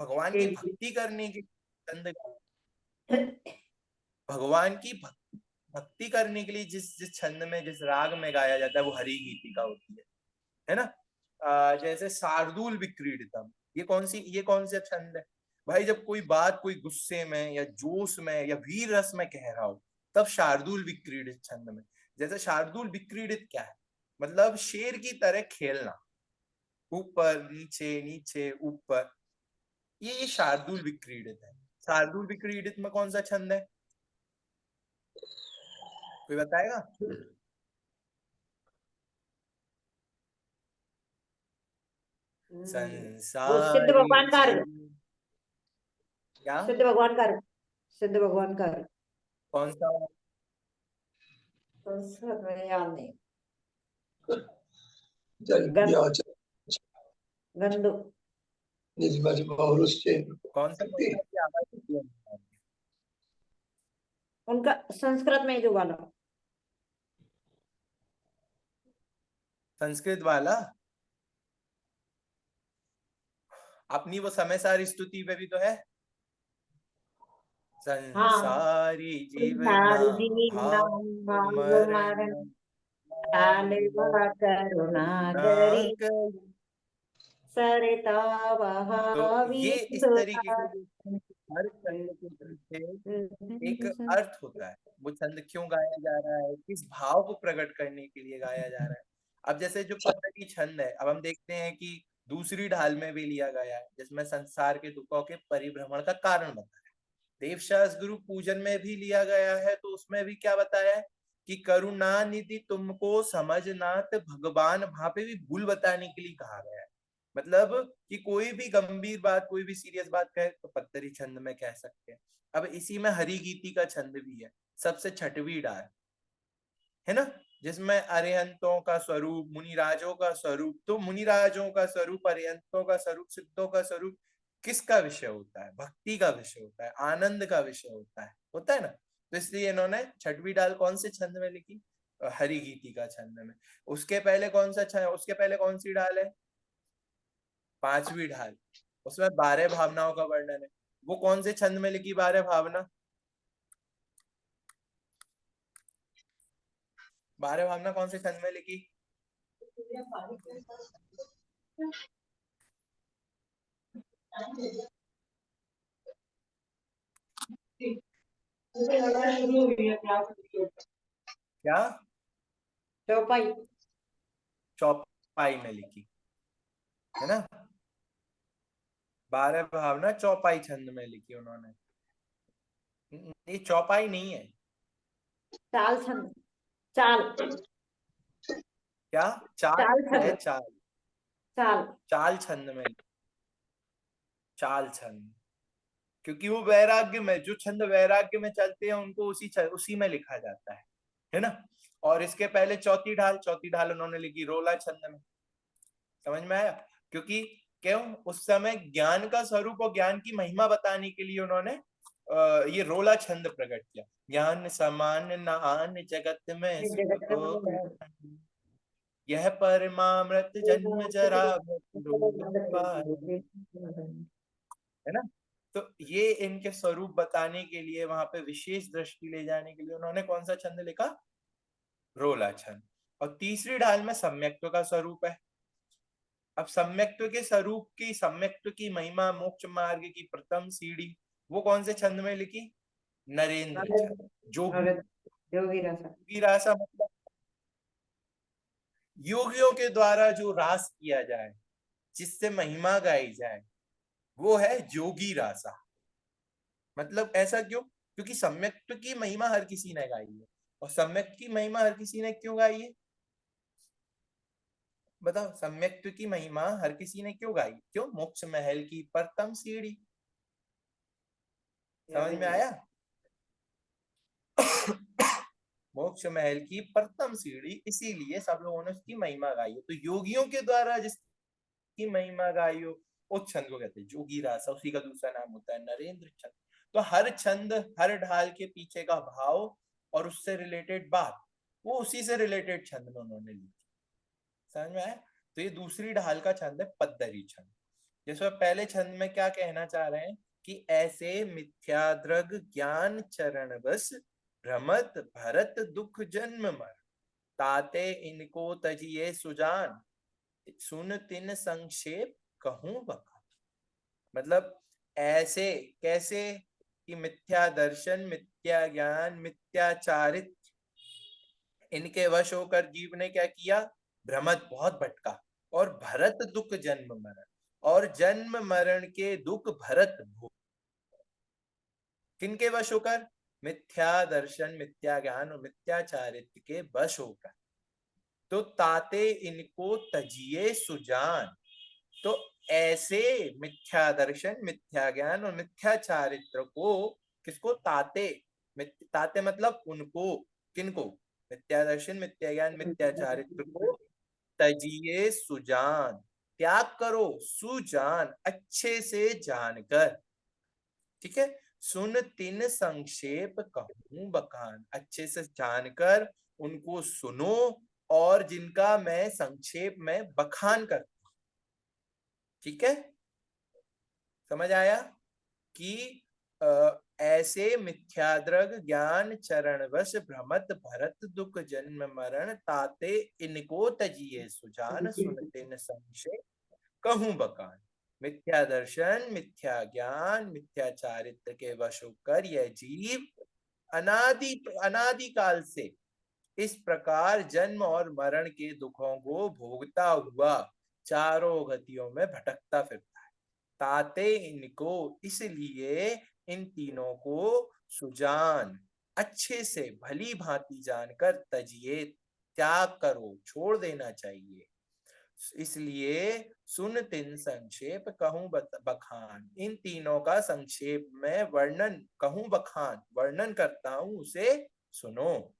भगवान की ठीक। भक्ति करने के छंद, भगवान की भक्ति करने के लिए जिस जिस छंद में, जिस राग में गाया जाता है, वो हरि गीतिका होती है ना। जैसे शार्दूल विक्रीडितम, ये कौन से छंद है भाई? जब कोई बात कोई गुस्से में या जोश में या वीर रस में कह रहा हो, तब शार्दूल विक्रीडित छंद में। जैसे शार्दूल विक्रीडित क्या है? मतलब शेर की तरह खेलना, ऊपर नीचे नीचे ऊपर, ये शार्दूल विक्रीडित है। शार्दूल विक्रीडित में कौन सा छंद है, कोई बताएगा? वो सिद्ध संसारी भगवान का अर्घ, जीव, क्या? सिद्ध भगवान का अर्घ, सिद्ध भगवान का अर्घ। कौन सा? संस्कृत में याद नहीं। गंदु। कौन सा की आवाज होती है? उनका संस्कृत में ही जो गाना। संस्कृत वाला अपनी वो समय सारी स्तुति पे भी तो है। हाँ। संसारी जीवना सारी जीवना भाव भाव मरण मरण काले वा करुणा करी ना कर। सरिता तो बहावी ये इस तरीके सुधा। के जो हर छंद के पीछे एक अर्थ होता है। वो छंद क्यों गाया जा रहा है, किस भाव को प्रकट करने के लिए गाया जा रहा है। अब जैसे जो पद्धति छंद है, अब हम देखते हैं कि दूसरी ढाल में भी लिया गया है, जिसमें संसार के दुखों के परिभ्रमण का कारण बताया। देवशास गुरु पूजन में भी लिया गया है, तो उसमें भी क्या बताया है कि करुणा निधि तुमको समझनाथ भगवान, वहां पे भी भूल बताने के लिए कहा गया है। मतलब कि कोई भी गंभीर बात, कोई भी सीरियस बात कहे तो पत्तरी छंद में कह सकते हैं। अब इसी में हरि गीति का छंद भी है, सबसे छठवीं डाल है ना, जिसमें अरिहंतों का स्वरूप, मुनिराजों का स्वरूप, तो मुनिराजों का स्वरूप, अरिहंतों का स्वरूप, सिद्धों का स्वरूप किसका विषय होता है? भक्ति का विषय होता है, आनंद का विषय होता है ना। तो इसलिए इन्होंने छठवीं डाल कौन से छंद में लिखी? हरि गीति का छंद में। उसके पहले कौन सा छंद, उसके पहले कौन सी डाल है? पांचवी ढाल, उसमें 12 भावनाओं का वर्णन है। वो कौन से छंद में लिखी 12 भावना? 12 भावना कौन से छंद में लिखी? क्या? चौपाई। चौपाई में लिखी है ना। 12 भावना चौपाई छंद में लिखी उन्होंने। ये चौपाई नहीं है। चाल छंद। चाल। क्या? चाल चाल है, छंद। चाल। चाल। चाल छंद में, चाल छंद, क्योंकि वो वैराग्य में, जो छंद वैराग्य में चलते हैं उनको उसी में लिखा जाता है ना। और इसके पहले चौथी ढाल उन्होंने लिखी रोला छंद में। समझ में आया? क्योंकि क्यों? उस समय ज्ञान का स्वरूप और ज्ञान की महिमा बताने के लिए उन्होंने ये रोला छंद प्रकट किया। ज्ञान समान नान जगत में सुख जगत को, में यह परमामृत जन्म जरा मृत्यु रोग पार, है ना। तो ये इनके स्वरूप बताने के लिए, वहां पे विशेष दृष्टि ले जाने के लिए उन्होंने कौन सा छंद लिखा? रोला छंद। और तीसरी ढाल में सम्यक्त्व का स्वरूप है। अब सम्यक्त्व के स्वरूप की, सम्यक्त्व की महिमा, मोक्ष मार्ग की प्रथम सीढ़ी, वो कौन से छंद में लिखी? नरेंद्र छंद। जोगी, जोगी रसा। जोगी रासा मतलब योगियों के द्वारा जो रास किया जाए, जिससे महिमा गाई जाए, वो है जोगी रासा। मतलब ऐसा क्यों? क्योंकि सम्यक्त्व की महिमा हर किसी ने गाई है। और सम्यक की महिमा हर किसी ने क्यों गाई है? बताओ, सम्यक्त्व की महिमा हर किसी ने क्यों गाई? क्यों? मोक्ष महल की प्रथम सीढ़ी। समझ में आया? मोक्ष महल की प्रथम सीढ़ी, इसीलिए सब लोगों ने उसकी महिमा गाई है। तो योगियों के द्वारा जिसकी महिमा गाई हो, उस छंद को कहते हैं जोगी रासा। उसी का दूसरा नाम होता है नरेंद्र छंद। तो हर छंद, हर ढाल के पीछे का भाव और उससे रिलेटेड बात, वो उसी से रिलेटेड छंद में उन्होंने ली थी। समझ में आया? तो ये दूसरी ढाल का छंद है पद्दरी छंद। जैसे पहले छंद में क्या कहना चाह रहे हैं कि ऐसे मिथ्याद्रग ज्ञान चरण बस भ्रमत भरत दुख जन्म मर ताते इनको तजिए सुजान सुन तिन संक्षेप कहूं बका। मतलब ऐसे कैसे कि मिथ्या दर्शन, मिथ्या ज्ञान, मिथ्याचारित, इनके वश होकर जीव ने क्या किया, भ्रमत बहुत भटका, और भरत दुख जन्म मरण, और जन्म मरण के दुख भरत भोग। किनके वश होकर, मिथ्या दर्शन, मिथ्या ज्ञान और मिथ्याचारित के वश होकर। तो ताते इनको तजिए सुजान, तो ऐसे मिथ्या दर्शन, मिथ्या ज्ञान और मिथ्या चारित्र को, किसको, ताते, ताते मतलब उनको, किनको, मिथ्या दर्शन, मिथ्या ज्ञान, मिथ्या चारित्र को तजिए सुजान, त्याग करो, सुजान अच्छे से जानकर, ठीक है। सुन तिन संक्षेप कहूं बखान, अच्छे से जानकर उनको सुनो, और जिनका मैं संक्षेप में बखान करता हूं, ठीक है। समझ आया कि ऐसे मिथ्याद्रग ज्ञान चरणवश भ्रमत भरत दुख जन्म मरण ताते इनको तजिए सुजान सुनते न संशय कहूं बकान। मिथ्या दर्शन, मिथ्या ज्ञान, मिथ्या चारित्र के वश होकर यह जीव अनादि काल से इस प्रकार जन्म और मरण के दुखों को भोगता हुआ चारों गतियों में भटकता फिरता है। ताते इनको, इसलिए इन तीनों को सुजान, अच्छे से भली भांति जानकर तजिए, त्याग करो, छोड़ देना चाहिए। इसलिए सुन तिन संक्षेप कहूं बखान, इन तीनों का संक्षेप में वर्णन कहूं बखान, वर्णन करता हूं, उसे सुनो,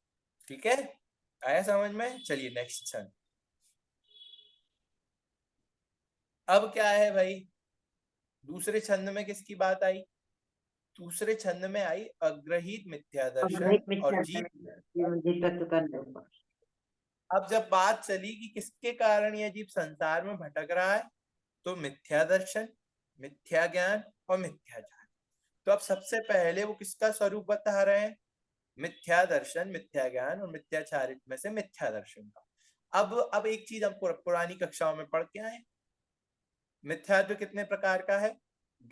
ठीक है। आया समझ में? चलिए नेक्स्ट छंद। अब क्या है भाई, दूसरे छंद में किसकी बात आई, दूसरे छंद में आई अग्रहित मिथ्या दर्शन और जीव। तत्व का निर्माण। अब जब बात चली कि किसके कारण यह जीव संसार में भटक रहा है, तो मिथ्या दर्शन, मिथ्या ज्ञान और मिथ्याचार। तो अब सबसे पहले वो किसका स्वरूप बता रहे हैं, मिथ्या दर्शन, मिथ्या ज्ञान और मिथ्याचारित में से मिथ्या दर्शन का। अब एक चीज हम पुरानी कक्षाओं में पढ़ के आए, मिथ्यात्व कितने प्रकार का है,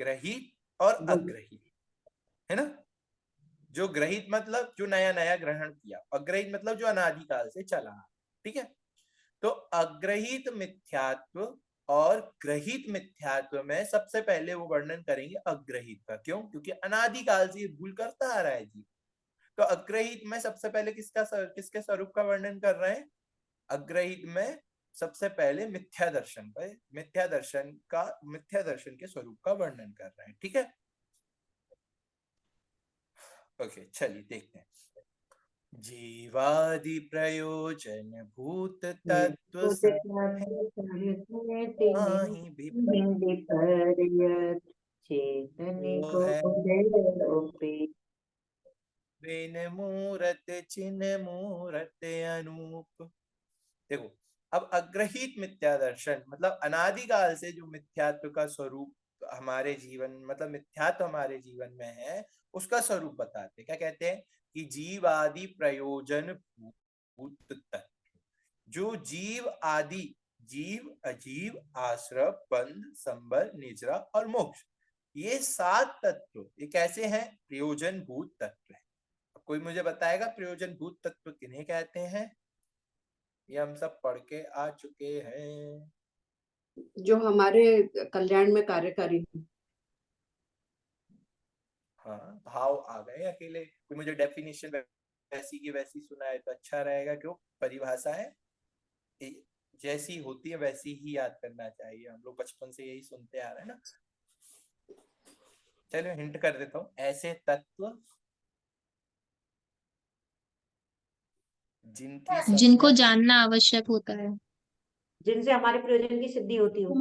ग्रहित और अग्रहित, है ना। जो ग्रहित मतलब जो नया नया ग्रहण किया, अग्रहित मतलब जो अनादिकाल से चला, ठीक है। तो अग्रहित मिथ्यात्व और ग्रहित मिथ्यात्व में सबसे पहले वो वर्णन करेंगे अग्रहित का। क्यों? क्योंकि अनादिकाल से ये भूल करता आ रहा है जी। तो अग्रहित में सबसे पहले किसके स्वरूप का वर्णन कर रहे हैं, अग्रहित में सबसे पहले मिथ्या दर्शन का, मिथ्या दर्शन के स्वरूप का वर्णन कर रहे हैं, ठीक है। ओके चलिए देखते हैं। जीवादि प्रयोजन भूत तत्व चेतन वो को है बिन मूरत चिन्ह मूरत अनूप। देखो, अब अग्रहित मिथ्या दर्शन मतलब अनादिकाल से जो मिथ्यात्व का स्वरूप हमारे जीवन, मतलब मिथ्यात्व हमारे जीवन में है, उसका स्वरूप बताते क्या कहते हैं कि जीव आदि प्रयोजन भूत तत्व, जो जीव आदि, जीव, अजीव, आश्रव, बंध, संबर, निजरा और मोक्ष, ये 7 तत्व ये कैसे हैं, प्रयोजन भूत तत्व है। कोई मुझे बताएगा प्रयोजन भूत तत्व किन्हें कहते हैं? ये हम सब पढ़ के आ चुके हैं, जो हमारे कल्याण में कार्यकारी हो। हाँ, भाव आ गए अकेले। कोई मुझे डेफिनेशन वैसी की वैसी सुनाए तो अच्छा रहेगा। क्यों? परिभाषा है जैसी होती है वैसी ही याद करना चाहिए, हम लोग बचपन से यही सुनते आ रहे हैं ना। चलो हिंट कर देता हूँ, ऐसे तत्व जिनको जानना आवश्यक होता है, जिनसे हमारे प्रयोजन की सिद्धि होती हो,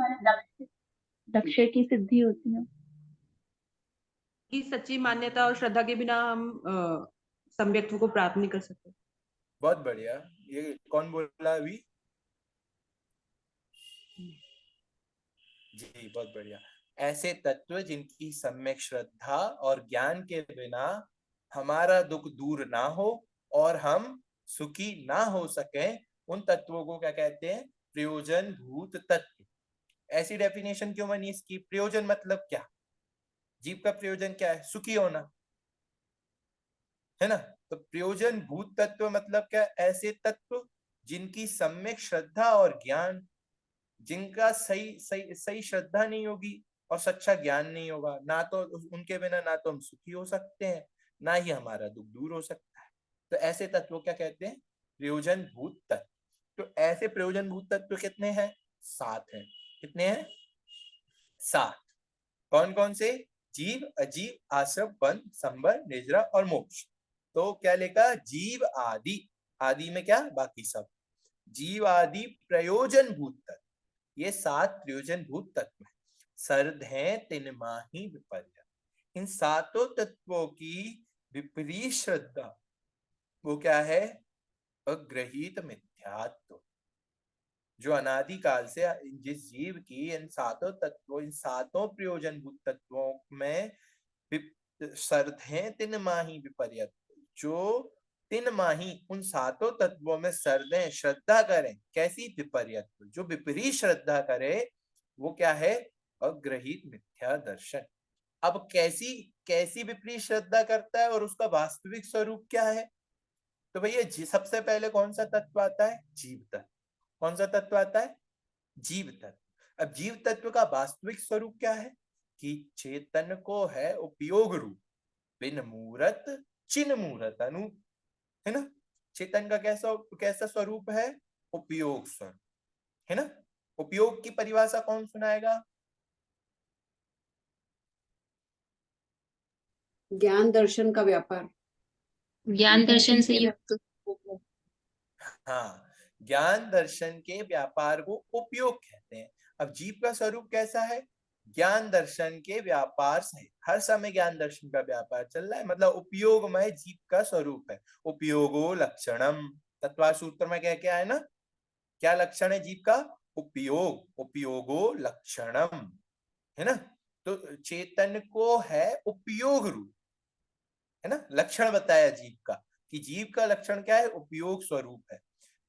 लक्ष्य की सिद्धि होती है। की सच्ची मान्यता और श्रद्धा के बिना हम सम्यक्त्व को प्राप्त नहीं कर सकते। बहुत बढ़िया। ये कौन बोला अभी? जी बहुत बढ़िया। ऐसे तत्व जिनकी सम्यक श्रद्धा और ज्ञान के बिना हमारा दुख दूर ना हो और हम सुखी ना हो सके, उन तत्वों को क्या कहते हैं? प्रयोजन भूत तत्व। ऐसी डेफिनेशन क्यों बनी इसकी? प्रयोजन मतलब क्या? जीव का प्रयोजन क्या है? सुखी होना, है ना? तो प्रयोजन भूत तत्व मतलब क्या? ऐसे तत्व जिनकी सम्यक श्रद्धा और ज्ञान, जिनका सही सही सही श्रद्धा नहीं होगी और सच्चा ज्ञान नहीं होगा, ना तो उनके बिना ना तो हम सुखी हो सकते हैं, ना ही हमारा दुख दूर हो सकता है। तो ऐसे तत्वों क्या कहते हैं? प्रयोजन भूत तत्व। तो ऐसे प्रयोजन भूत तत्व कितने हैं? 7 हैं। कितने हैं? 7। कौन कौन से? जीव, अजीव, आश्रम, बंध, संबर, निद्रा और मोक्ष। तो क्या लिखा? जीव आदि, आदि में क्या? बाकी सब। जीव आदि प्रयोजन भूत तत्व, ये 7 प्रयोजन भूत तत्व है। सर्द है तिनमाही विपर्य। इन सातों तत्वों की विपरीत श्रद्धा, वो क्या है? अग्रहित मिथ्यात्व। जो अनादिकाल से जिस जीव की इन सातों तत्वों, इन सातों प्रयोजन भूत तत्वों में सर्धे तिनमाही विपर्यत, जो तिनमाही उन सातों तत्वों में सर्दे श्रद्धा करें। कैसी? विपर्यत, जो विपरीत श्रद्धा करे, वो क्या है? अग्रहित मिथ्या दर्शन। अब कैसी कैसी विपरीत श्रद्धा करता है और उसका वास्तविक स्वरूप क्या है? तो भैया सबसे पहले कौन सा तत्व आता है? जीव तत्व। कौन सा तत्व आता है? जीव तत्व। अब जीव तत्व का वास्तविक स्वरूप क्या है? कि चेतन को है उपयोग रूप, बिन मूरत चिन मूरत अनूप, है ना? चेतन का कैसा कैसा स्वरूप है? उपयोग स्वरूप, है ना? उपयोग की परिभाषा कौन सुनाएगा? ज्ञान दर्शन का व्यापार। ज्ञान दर्शन से युक्त। हाँ, ज्ञान दर्शन के व्यापार को उपयोग कहते हैं। अब जीव का स्वरूप कैसा है? ज्ञान दर्शन के व्यापार से हर समय ज्ञान दर्शन का व्यापार चल रहा है, मतलब उपयोगमय जीव का स्वरूप है। उपयोगो लक्षणम, तत्व सूत्र में क्या क्या है ना? क्या लक्षण है जीव का? उपयोग, उपयोगो लक्षणम, है ना? तो चेतन को है उपयोग रूप, है ना? लक्षण बताया जीव का, कि जीव का लक्षण क्या है? उपयोग स्वरूप है।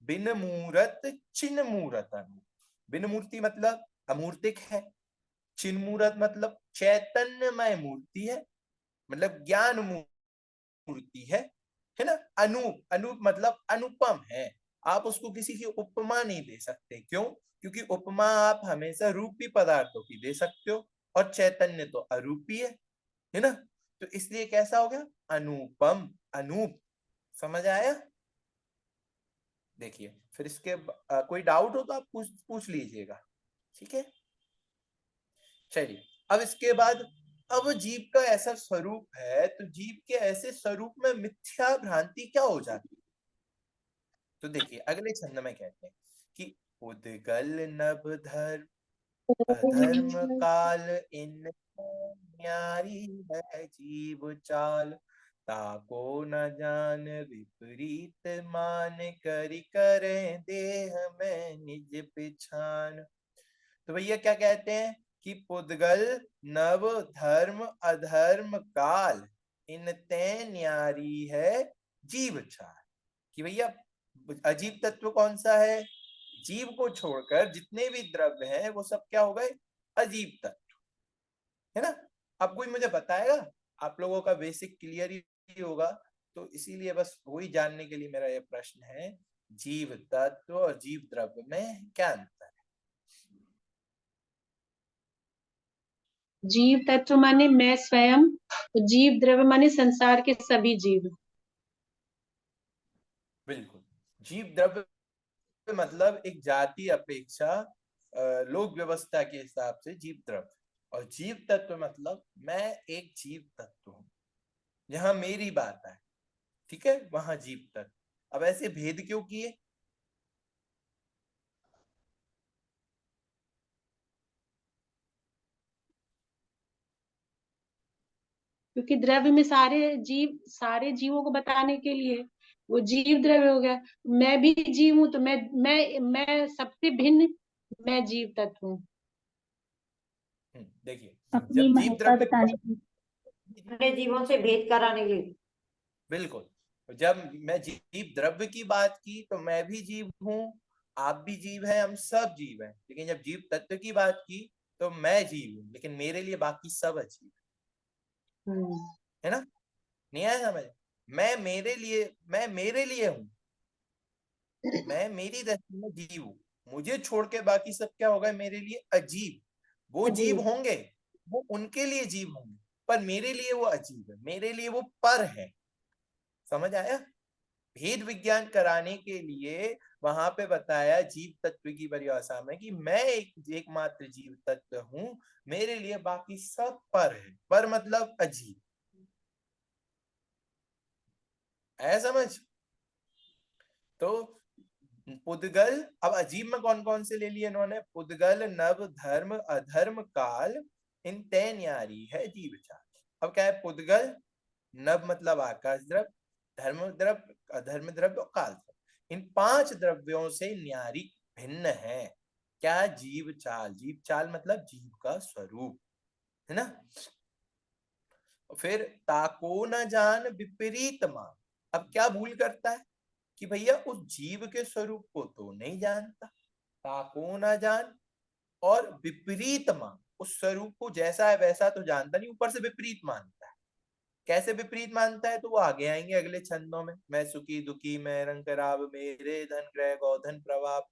बिन मूरत चिन्ह मूरत अनु। बिन मूर्ति मतलब अमूर्तिक है, चिन्ह मूरत मतलब चैतन्यमय मूर्ति है, मतलब ज्ञान मूर्ति है ना? अनूप, अनूप मतलब अनुपम है। आप उसको किसी की उपमा नहीं दे सकते। क्यों? क्योंकि उपमा आप हमेशा रूपी पदार्थों की दे सकते हो, और चैतन्य तो अरूपी है ना? तो इसलिए कैसा हो गया? अनुपम, अनूप। समझ आया? देखिए, फिर इसके कोई डाउट हो तो आप पूछ लीजिएगा, ठीक है? चलिए, अब इसके बाद, अब जीव का ऐसा स्वरूप है, तो जीव के ऐसे स्वरूप में मिथ्या भ्रांति क्या हो जाती है? तो देखिए, अगले छंद में कहते हैं कि उद्गल नभ धर्म अधर्म काल, इन न्यारी है जीव चाल, ताको न जान विपरीत मान, करी करे देह में निज पिछान। तो भैया क्या कहते हैं? कि पुद्गल नव धर्म अधर्म काल, इन ते न्यारी है जीव चाल। कि भैया अजीब तत्व कौन सा है? जीव को छोड़कर जितने भी द्रव्य हैं वो सब क्या हो गए? अजीब तत्व, है ना? अब कोई मुझे बताएगा? आप लोगों का बेसिक क्लियर ही होगा, तो इसीलिए बस वही जानने के लिए मेरा ये प्रश्न है, जीव तत्व और जीव द्रव्य में क्या अंतर है? जीव तत्व माने मैं स्वयं, जीव द्रव्य माने संसार के सभी जीव। बिल्कुल, जीव द्रव्य मतलब एक जाति अपेक्षा लोक व्यवस्था के हिसाब से जीव द्रव्य, और जीव तत्व मतलब मैं एक जीव तत्व हूं, जहां मेरी बात है, ठीक है, वहां जीव तत्व। अब ऐसे भेद क्यों किए? क्योंकि द्रव्य में सारे जीवों को बताने के लिए वो जीव द्रव्य हो गया। मैं भी जीव हूं, तो मैं सबसे भिन्न मैं जीव तत्व हूँ। देखिए, अपनी जब जीव महत्ता द्रव्य की बताने बात, की। अपने जीवों से भेद कराने के लिए। बिल्कुल, जब मैं जीव द्रव्य की बात की तो मैं भी जीव हूँ, आप भी जीव हैं, हम सब जीव हैं। लेकिन जब जीव तत्व की बात की तो मैं जीव हूँ, लेकिन मेरे लिए बाकी सब अजीब है ना। नहीं आया समझ? मैं मेरे लिए हूँ, मैं मेरी दृष्टि में जीव हूँ, मुझे छोड़ के बाकी सब क्या होगा, मेरे लिए अजीब। वो जीव अजीब। होंगे, वो उनके लिए जीव होंगे, पर मेरे लिए वो अजीब है, मेरे लिए वो पर है। समझ आया? भेद विज्ञान कराने के लिए वहां पे बताया जीव तत्व की परिभाषा में कि मैं एकमात्र जीव तत्व हूं, मेरे लिए बाकी सब पर है। पर मतलब अजीब है, समझ? तो पुद्गल, अब अजीब में कौन कौन से ले लिए इन्होंने? पुद्गल, नव, धर्म, अधर्म, काल, इन तय न्यारी है जीव चाल। अब क्या है? पुद्गल, नव मतलब आकाश द्रव्य, धर्म द्रव्य, अधर्म द्रव्य और काल द्रव्य। इन 5 द्रव्यों से न्यारी भिन्न है। क्या? जीव चाल। जीव चाल मतलब जीव का स्वरूप, है ना। फिर ताको न जान विपरीत मान। अब क्या भूल करता है कि भैया उस जीव के स्वरूप को तो नहीं जानता, ताको न जान, और विपरीत मान, उस स्वरूप को जैसा है वैसा तो जानता नहीं, ऊपर से विपरीत मानता है। कैसे विपरीत मानता है? तो वो आगे आएंगे अगले छंदों में। मैं सुखी दुखी, मैं रंग राव, मेरे धन ग्रह गौधन प्रभाव,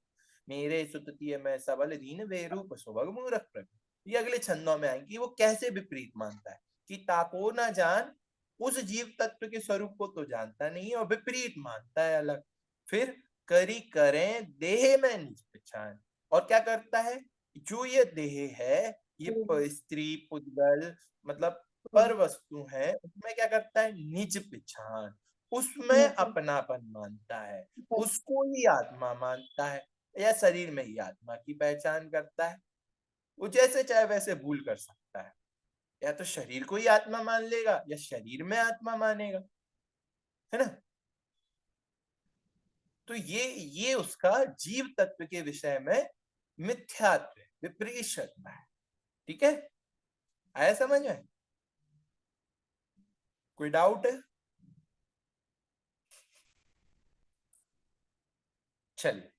मेरे सुततीय मैं सबल दीन वे रूप सुभग मूरख प्रभ। ये अगले छंदों में आएंगे वो कैसे विपरीत मानता है कि ताको ना जान, उस जीव तत्व के स्वरूप को तो जानता नहीं और विपरीत मानता है अलग। फिर करी करें देह में निज पहचान, और क्या करता है? जो ये देह है, ये स्त्री पुद्गल मतलब पर वस्तु है, उसमें क्या करता है? निज पिछान, उसमें अपनापन मानता है, उसको ही आत्मा मानता है, या शरीर में ही आत्मा की पहचान करता है। वो जैसे चाहे वैसे भूल कर सकता है, या तो शरीर को ही आत्मा मान लेगा या शरीर में आत्मा मानेगा, है ना। तो ये उसका जीव तत्व के विषय में मिथ्यात्व है, विपरीत श्रद्धा है। ठीक है, आया समझ में? कोई डाउट है? चलिए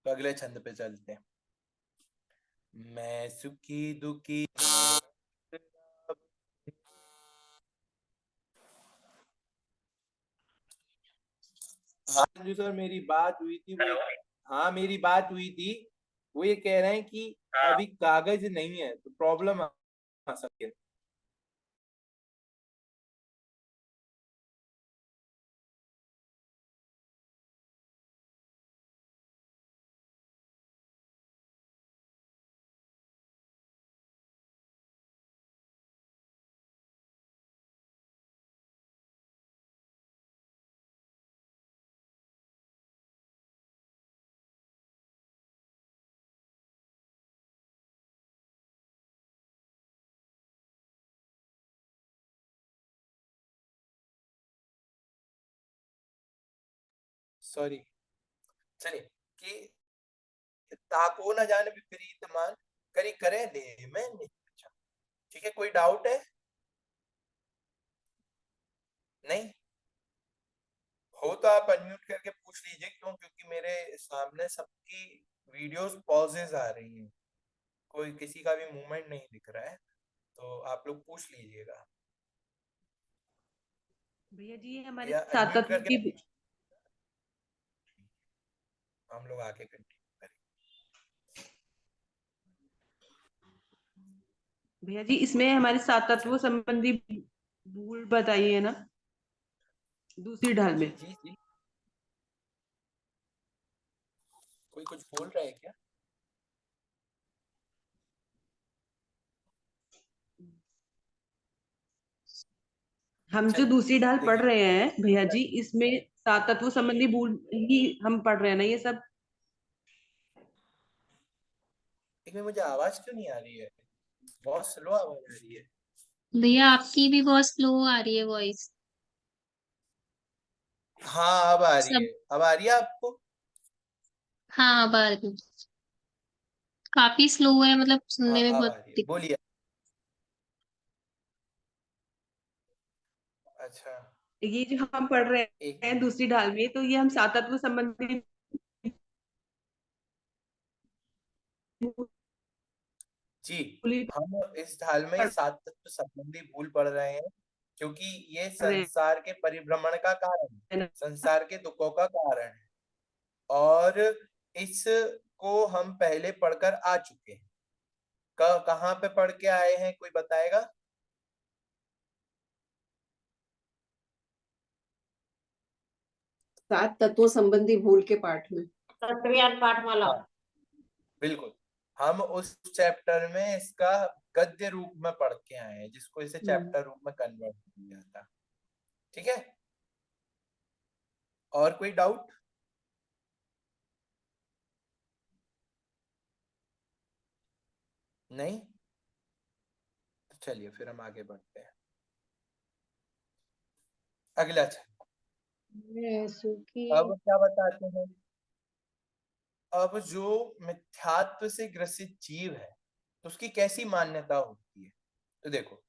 तो अगले छंद पे चलते हैं। मैं सुखी दुखी, हाँ जी सर, मेरी बात हुई थी वो, हाँ मेरी बात हुई थी। वो ये कह रहे हैं कि अभी कागज नहीं है तो प्रॉब्लम आ सकती है। सॉरी, चलिए कि ताको न जाने विपरीत मान, करी करे देह में निश्चय। ठीक है, कोई डाउट है? नहीं हो तो आप अनम्यूट करके पूछ लीजिए। क्यों? क्योंकि मेरे सामने सबकी वीडियोस पॉजेज आ रही हैं, कोई किसी का भी मूवमेंट नहीं दिख रहा है, तो आप लोग पूछ लीजिएगा। भैया जी हमारे या सात अनम्यूट तत्व करके की, हम लोग आगे कंटिन्यू करें। भैया जी इसमें हमारे सात तत्वों संबंधी भूल बताइए ना, दूसरी ढाल में। जी जी, कोई कुछ बोल रहा है क्या? हम जो चलिए दूसरी ढाल पढ़ देखिए, रहे हैं भैया जी, इसमें सात तत्व संबंधी भूल ही हम पढ़ रहे हैं ना ये सब। एक में मुझे आवाज क्यों नहीं आ रही है? बहुत स्लो आवाज आ रही है। भैया आपकी भी बहुत स्लो आ रही है वॉइस। हाँ अब आ रही सब। है, अब आ रही है आपको? हाँ अब आ रही है। काफी स्लो है, मतलब हाँ सुनने में अब बहुत आ रही है, दिक्कत। बोलिए। अच्छा, ये जो हम पढ़ रहे एक हैं दूसरी ढाल में, तो ये हम सातत्व संबंधी जी, मूल हम इस ढाल में पढ़ सात तत्व संबंधी भूल पढ़ रहे हैं, क्योंकि ये रहे संसार के परिभ्रमण का कारण है, हैं ना। संसार के दुखों का कारण है, और इसको हम पहले पढ़कर आ चुके हैं। कहाँ पे पढ़ के आए हैं, कोई बताएगा? सात तत्वों संबंधी भूल के पाठ में। तत्वज्ञान पाठमाला। हाँ, बिल्कुल। हम उस चैप्टर में इसका गद्य रूप में पढ़ के आए हैं, जिसको इसे चैप्टर रूप में कन्वर्ट किया था। ठीक है, और कोई डाउट? नहीं, तो चलिए फिर हम आगे बढ़ते हैं। अगला छंद, मैं सुखी। अब क्या बताते हैं? अब जो मिथ्यात्व से ग्रसित जीव है, तो उसकी कैसी मान्यता होती है? तो देखो,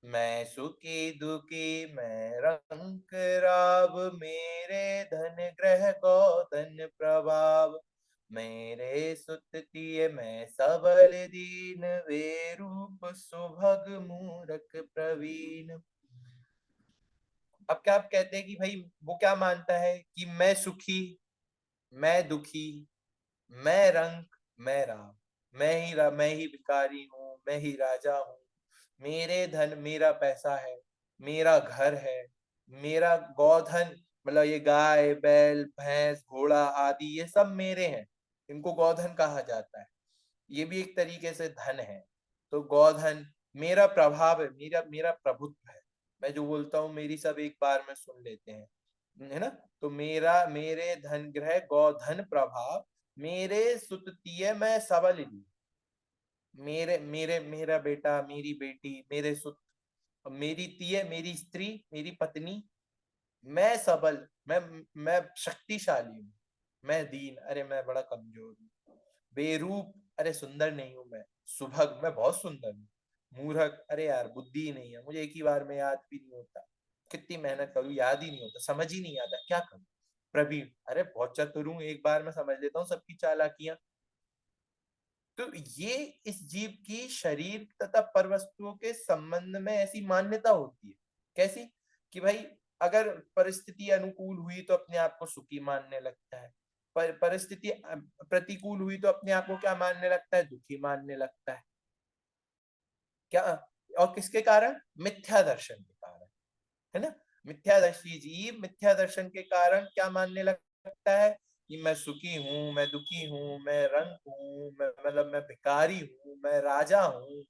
मैं सुखी दुखी मैं रंक राब, मेरे धन ग्रह गौधन प्रभाव, मेरे सुततिय मैं सबल दीन, वे रूप सुभग मूरख प्रवीण। अब क्या आप कहते हैं कि भाई वो क्या मानता है कि मैं सुखी, मैं दुखी, मैं रंक, मैं राम, मैं ही भिखारी हूँ, मैं ही राजा हूँ, मेरे धन मेरा पैसा है, मेरा घर है, मेरा गौधन मतलब ये गाय बैल भैंस घोड़ा आदि ये सब मेरे हैं, इनको गौधन कहा जाता है। ये भी एक तरीके से धन है। तो गौधन मेरा प्रभाव है, मेरा मेरा प्रभुत्व है, मैं जो बोलता हूँ मेरी सब एक बार में सुन लेते हैं, है ना। तो मेरे धन ग्रह गौधन प्रभाव, मेरे सुततिय मैं सबल ली, मेरे मेरे मेरा बेटा मेरी बेटी मेरे सुत, मेरी तिय मेरी स्त्री मेरी पत्नी, मैं सबल, मैं शक्तिशाली हूँ, मैं दीन अरे मैं बड़ा कमजोर हूँ, बेरूप अरे सुंदर नहीं हूं मैं, सुभग मैं बहुत सुंदर हूँ, मूर्ख अरे यार बुद्धि नहीं है, मुझे एक ही बार में याद भी नहीं होता, कितनी मेहनत करूँ याद ही नहीं होता, समझ ही नहीं आता क्या करूँ, प्रवीण अरे बहुत चतुर हूँ, एक बार में समझ लेता हूँ सबकी चालाकियां। तो ये इस जीव की शरीर तथा पर वस्तुओं के संबंध में ऐसी मान्यता होती है। कैसी? कि भाई अगर परिस्थिति अनुकूल हुई तो अपने आप को सुखी मानने लगता है, परिस्थिति प्रतिकूल हुई तो अपने आप को क्या मानने लगता है? दुखी मानने लगता है। क्या? और किसके कारण? मिथ्या दर्शन के कारण, है ना। मिथ्यादर्शी जीव मिथ्या दर्शन के कारण क्या मानने लगता है? कि मैं सुखी हूँ, मैं दुखी हूँ, मैं रंक हूँ, मैं मतलब मैं भिखारी हूँ, मैं राजा हूँ,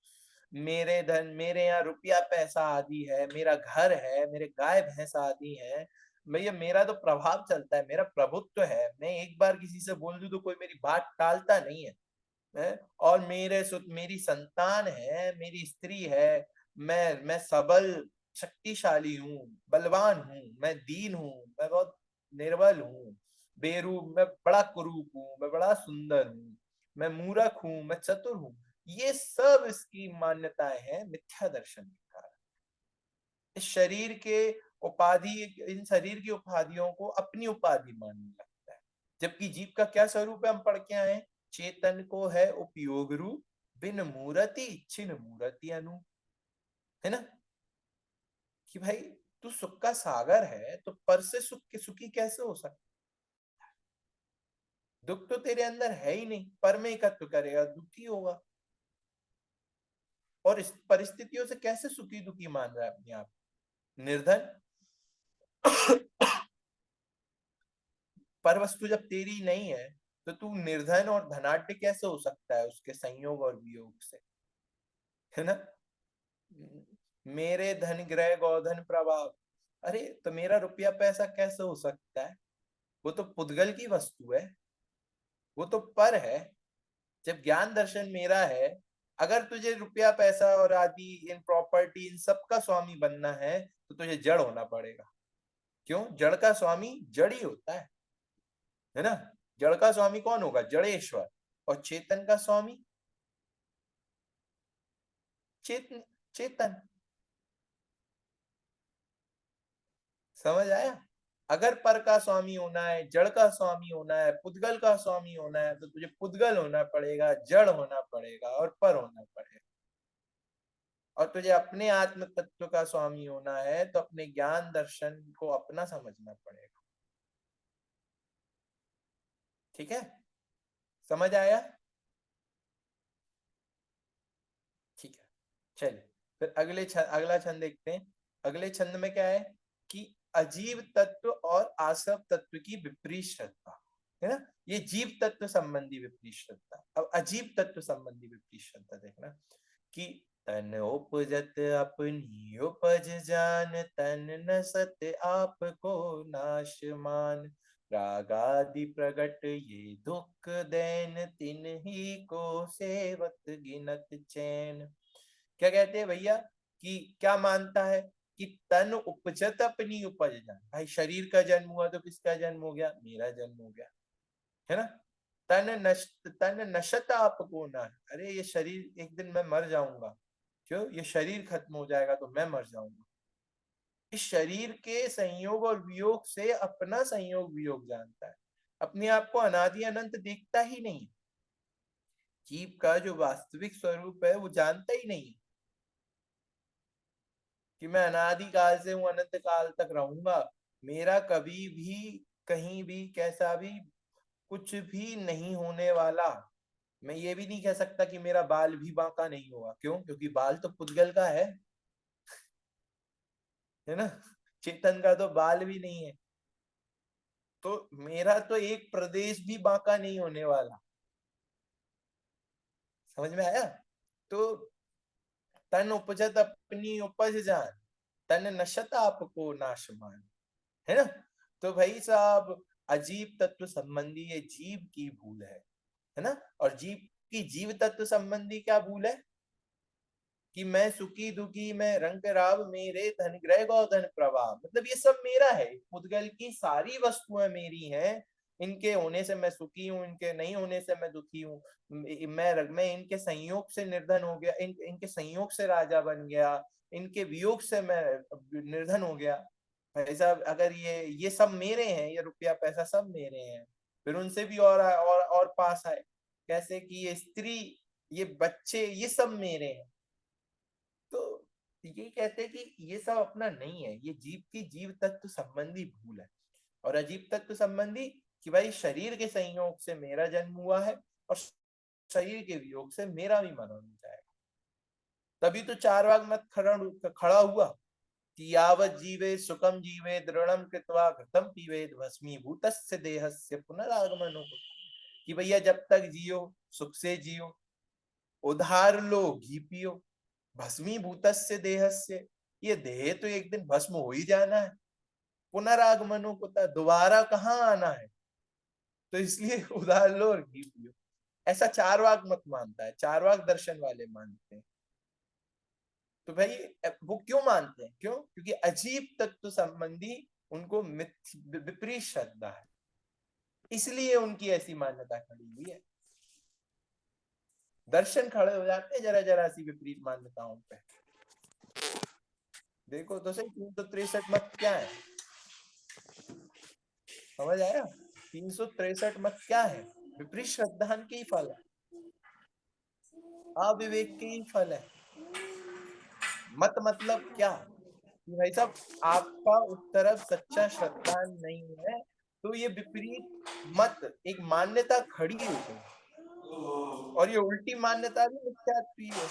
मेरे धन मेरे यहाँ रुपया पैसा आदि है, मेरा घर है, मेरे गाय भैंस आदि है, भैया मेरा तो प्रभाव चलता है, मेरा प्रभुत्व है, मैं एक बार किसी से बोल दूं तो कोई मेरी बात टालता नहीं है, और मेरी संतान है, मेरी स्त्री है, मैं सबल शक्तिशाली हूँ, बलवान हूँ, मैं दीन हूँ, मैं बहुत निर्बल हूँ, बेरूप मैं बड़ा कुरूप हूँ, मैं बड़ा सुंदर हूँ, मैं मूर्ख हूँ, मैं चतुर हूँ। ये सब इसकी मान्यताएं हैं मिथ्या दर्शन के कारण। इस शरीर के उपाधि इन शरीर की उपाधियों को अपनी उपाधि मानने लगता है, जबकि जीव का क्या स्वरूप है हम पढ़ के आए, चेतन को है उपयोग रूप, बिन मूर्ति छिन मूर्ति अनु, है ना। कि भाई तू सुख का सागर है तो पर से सुखी कैसे हो सकता? दुख तो तेरे अंदर है ही नहीं, पर में एकत्व करेगा दुखी होगा, और इस परिस्थितियों से कैसे सुखी दुखी मान रहा है अपने आप? निर्धन पर वस्तु जब तेरी नहीं है तो तू निर्धन और धनाढ्य कैसे हो सकता है उसके संयोग और वियोग से, है ना। मेरे धन ग्रह गौधन प्रभाव, अरे तो मेरा रुपया पैसा कैसे हो सकता है? वो तो पुद्गल की वस्तु है, वो तो पर है। जब ज्ञान दर्शन मेरा है, अगर तुझे रुपया पैसा और आदि इन प्रॉपर्टी इन सब का स्वामी बनना है तो तुझे जड़ होना पड़ेगा। क्यों? जड़ का स्वामी जड़ ही होता है ना। जड़ का स्वामी कौन होगा? जड़ेश्वर। और चेतन का स्वामी चेतन चेतन। समझ आया? अगर पर का स्वामी होना है, जड़ का स्वामी होना है, पुद्गल का स्वामी होना है, तो तुझे पुद्गल होना पड़ेगा, जड़ होना पड़ेगा और पर होना पड़ेगा। और तुझे अपने आत्म तत्व का स्वामी होना है तो अपने ज्ञान दर्शन को अपना समझना पड़ेगा। ठीक है, समझ आया? ठीक है, चलिए फिर अगला छंद देखते हैं। अगले छंद में क्या है कि अजीव तत्व और आसव तत्व की विपरीत श्रद्धा, है ना। ये जीव तत्व संबंधी विपरीत श्रद्धा। अब अजीव तत्व संबंधी विपरीत श्रद्धा देखना कि तन उपजत अपनी उपज जान, तन न सत आपको नाश मान, रागादि प्रगट ये दुख दैन, तिन ही को सेवत गिनत चैन। क्या कहते हैं भैया कि क्या मानता है कि तन उपजत अपनी उपज जान। भाई शरीर का जन्म हुआ तो किसका जन्म हो गया? मेरा जन्म हो गया, है ना। तन नशत आपको ना, अरे ये शरीर एक दिन मैं मर जाऊंगा। क्यों? ये शरीर खत्म हो जाएगा तो मैं मर जाऊंगा। इस शरीर के संयोग और वियोग से अपना संयोग वियोग जानता है, अपने आप को अनादि अनंत देखता ही नहीं। जीव का जो वास्तविक स्वरूप है वो जानता ही नहीं कि मैं अनादि काल से हूं, अनंत काल तक रहूंगा, मेरा कभी भी कहीं भी कैसा भी कुछ भी नहीं होने वाला। मैं ये भी नहीं कह सकता कि मेरा बाल भी बांका नहीं होगा। क्यों? क्योंकि बाल तो पुद्गल का है ना। चेतन का तो बाल भी नहीं है। तो मेरा तो एक प्रदेश भी बांका नहीं होने वाला। समझ में आया? तो तन उपजत अपनी उपज जान, तन नशत आपको नाशमान, है ना। तो भाई साहब अजीब तत्व संबंधी ये जीव की भूल है ना। और जीव की जीव तत्व संबंधी क्या भूल है कि मैं सुखी दुखी, मैं रंग राव मेरे, धन ग्रह गौधन प्रभाव। मतलब ये सब मेरा है, पुद्गल की सारी वस्तुएं मेरी हैं। इनके होने से मैं सुखी हूँ, इनके नहीं होने से मैं दुखी हूँ। मैं इनके संयोग से निर्धन हो गया, इनके संयोग से राजा बन गया, इनके वियोग से मैं निर्धन हो गया। भाई साहब अगर ये सब मेरे हैं, ये रुपया पैसा सब मेरे हैं, फिर उनसे भी और पास आए। कैसे कि ये स्त्री, ये बच्चे, ये सब मेरे हैं। तो ये कहते हैं कि ये सब अपना नहीं है, ये जीव की जीव तत्व संबंधी भूल है। और अजीब तत्व संबंधी कि भाई शरीर के संयोग से मेरा जन्म हुआ है और शरीर के वियोग से मेरा भी मरण हो जाएगा। तभी तो चारवाक मत खड़ा हुआ कि यावत जीवे सुखम जीवे दृढ़म कृत्वा घृतम पीवेद भस्मीभूतस्य देहस्य पुनरागमनो। कि भैया जब तक जियो सुख से जियो, उधार लो घी पियो, भस्मीभूतस्य देहस्य, ये देह तो एक दिन भस्म हो ही जाना है। पुनरागमनो को दोबारा कहाँ आना है, तो इसलिए उधार लो और घी पियो। ऐसा चारवाक मत मानता है, चारवाक दर्शन वाले मानते हैं। तो भाई वो क्यों मानते हैं? क्यों? क्योंकि अजीब तत्व संबंधी उनको विपरीत श्रद्धा है, इसलिए उनकी ऐसी मान्यता खड़ी हुई है। दर्शन खड़े हो जाते हैं जरा जरा सी विपरीत मान्यताओं पे। देखो तो सही 363 मत क्या है, समझ आया? 363 मत क्या है? विपरीत श्रद्धा के ही फल है, अविवेक के ही फल है। मत मतलब क्या कि भाई साहब आपका उस तरफ सच्चा श्रद्धा नहीं है, तो ये विपरीत मत एक मान्यता खड़ी हो गई, और ये उल्टी मान्यता भी मिथ्यात्व है।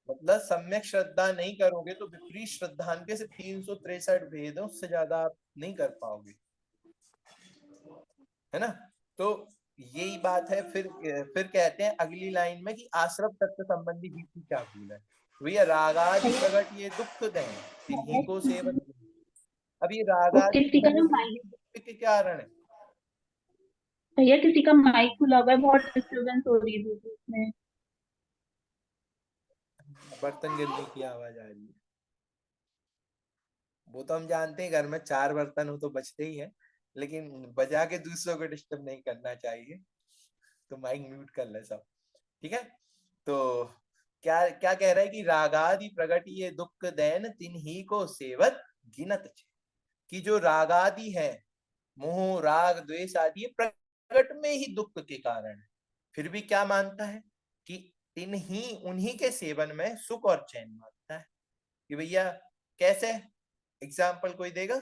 मतलब सम्यक श्रद्धा नहीं करोगे तो विपरीत श्रद्धांक से 363 भेद है, उससे ज्यादा आप नहीं कर पाओगे, है ना। तो यही बात है। फिर कहते हैं अगली लाइन में कि आश्रम तत्व संबंधी भी क्या भूल है। भैया रागादि प्रगट ये दुख दें, तिन्हीं को सेवन। अब ये रागादि दुख के कारण है। भैया किसी का माइक खुला हुआ है, बहुत डिस्टरबेंस हो रही है उसमें। बर्तन गिरने की आवाज आ रही है। वो तो हम जानते हैं घर में 4 बर्तन हो तो बचते ही है, लेकिन बजा के दूसरों को डिस्टर्ब नहीं करना चाहिए। तो माइक म्यूट कर ले सब, ठीक है। तो क्या क्या कह रहा है कि रागादि प्रगट ये दुख दैन तिन्ही को सेवत गिनत छे, कि जो रागादि है, मोह राग द्वेष आदि, ये प्रगट में ही दुख के कारण है, फिर भी क्या मानता है कि तिन्ही उन्हीं के सेवन में सुख और चैन मानता है। कि भैया कैसे, एग्जाम्पल कोई देगा?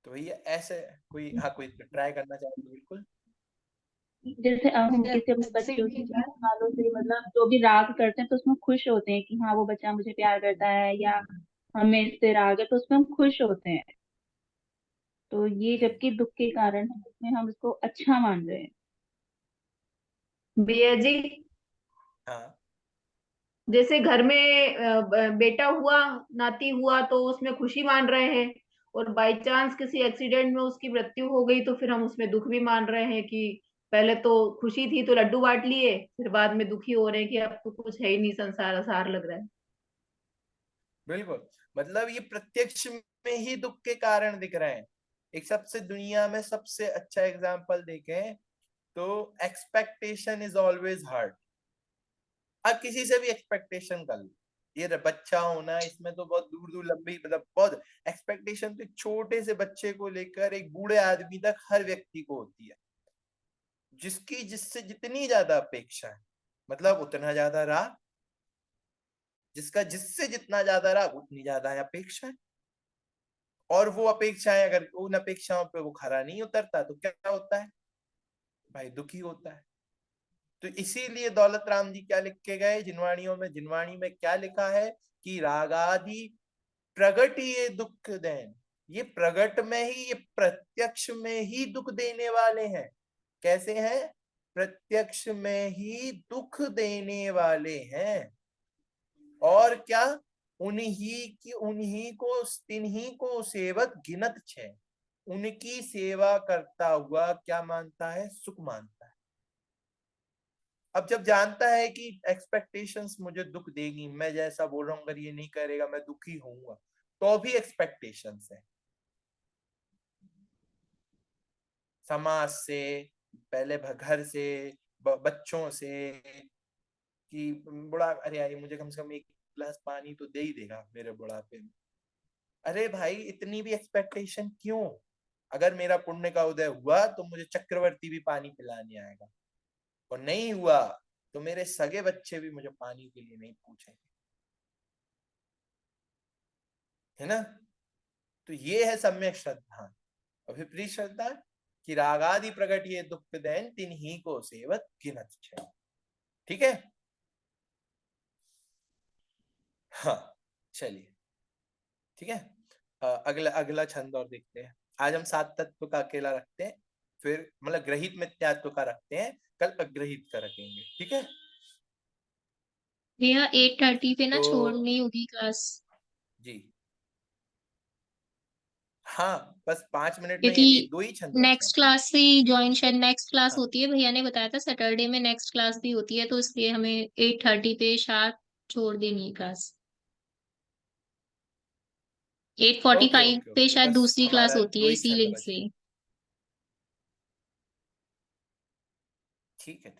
तो भैया ऐसे कोई, हाँ कोई ट्राई करना चाहे तो बिल्कुल। जैसे अब हम किसी अपने बच्चों की बालों से मतलब जो भी राग करते हैं तो उसमें खुश होते हैं कि हाँ वो बच्चा मुझे प्यार करता है, या हमें इससे राग है तो उसमें हम खुश होते हैं। तो ये जबकि दुख के कारण है, उसमें हम इसको अच्छा मान रहे हैं। भैया जी, हाँ जैसे घर में बेटा हुआ, नाती हुआ, तो उसमें खुशी मान रहे हैं, और बाई चांस किसी एक्सीडेंट में उसकी मृत्यु हो गई तो फिर हम उसमें दुख भी मान रहे हैं कि पहले तो खुशी थी तो लड्डू बांट लिए, फिर बाद में दुखी हो रहे हैं कि अब तो कुछ है ही नहीं, संसार असार लग रहा है। बिल्कुल, मतलब ये प्रत्यक्ष में ही दुख के कारण दिख रहे हैं। एक सबसे दुनिया में सबसे अच्छा एग्जाम्पल देखें तो एक्सपेक्टेशन इज ऑलवेज हार्ड। अब किसी से भी एक्सपेक्टेशन कर लो, ये बच्चा होना, इसमें तो बहुत दूर दूर लंबी, मतलब बहुत एक्सपेक्टेशन तो छोटे से बच्चे को लेकर एक बूढ़े आदमी तक हर व्यक्ति को होती है। जिसकी जिससे जितनी ज्यादा अपेक्षा है, मतलब उतना ज्यादा राग, जिसका जिससे जितना ज्यादा राग उतनी ज्यादा है अपेक्षा है। और वो अपेक्षाएं, अगर उन अपेक्षाओं पे वो खरा नहीं उतरता तो क्या होता है भाई? दुखी होता है। तो इसीलिए दौलत राम जी क्या लिख के गए जिनवाणियों में? जिनवाणी में क्या लिखा है कि रागादि प्रगट ये दुख देन, ये प्रगट में ही, ये प्रत्यक्ष में ही दुख देने वाले हैं। कैसे हैं? प्रत्यक्ष में ही दुख देने वाले हैं। और क्या? उन्हीं को तिन्ही को सेवत गिनत छे, उनकी सेवा करता हुआ क्या मानता है? सुख मानता है। अब जब जानता है कि एक्सपेक्टेशंस मुझे दुख देगी, मैं जैसा बोल रहा हूं अगर ये नहीं करेगा मैं दुखी होऊंगा, तो भी एक्सपेक्टेशंस है समाज से, पहले घर से, बच्चों से, कि बुढ़ा, अरे यार मुझे कम से कम एक गिलास पानी तो दे ही देगा मेरे बुढ़ापे में। अरे भाई इतनी भी एक्सपेक्टेशन क्यों? अगर मेरा पुण्य का उदय हुआ तो मुझे चक्रवर्ती भी पानी पिलाने आएगा, और नहीं हुआ तो मेरे सगे बच्चे भी मुझे पानी के लिए नहीं पूछेंगे, है ना? तो ये है सम्यक श्रद्धा। और विपरीत श्रद्धा कि रागादि प्रगट ये दुख दैन तिन्ही को सेवत गिनत छे। ठीक है, हाँ चलिए ठीक है। अगला अगला छंद और देखते हैं। आज हम 7 तत्व का अकेला रखते हैं, फिर मतलब ग्रहित मिथ्यात्व का रखते हैं, कल अग्रहित का रखेंगे। ठीक है, भैया 8:30 पे ना तो छोड़नी होगी क्लास, जी हाँ, बस 5 मिनट में क्योंकि ये 2 ही छंद बचे हैं नेक्स्ट अपने। क्लास से ज्वाइन, शायद नेक्स्ट क्लास हाँ होती है, भैया ने बताया था सैटरडे में नेक्स्ट क्लास भी होती है, तो इसलिए हमें 8:30 पे शार्प छोड़ देनी है क्लास। ओके 8:45 ओके पे ओके, शायद बस दूसरी क्लास हमारा होती 2 है ही इसी छंद लिंक बचे से। हैं। ठीक है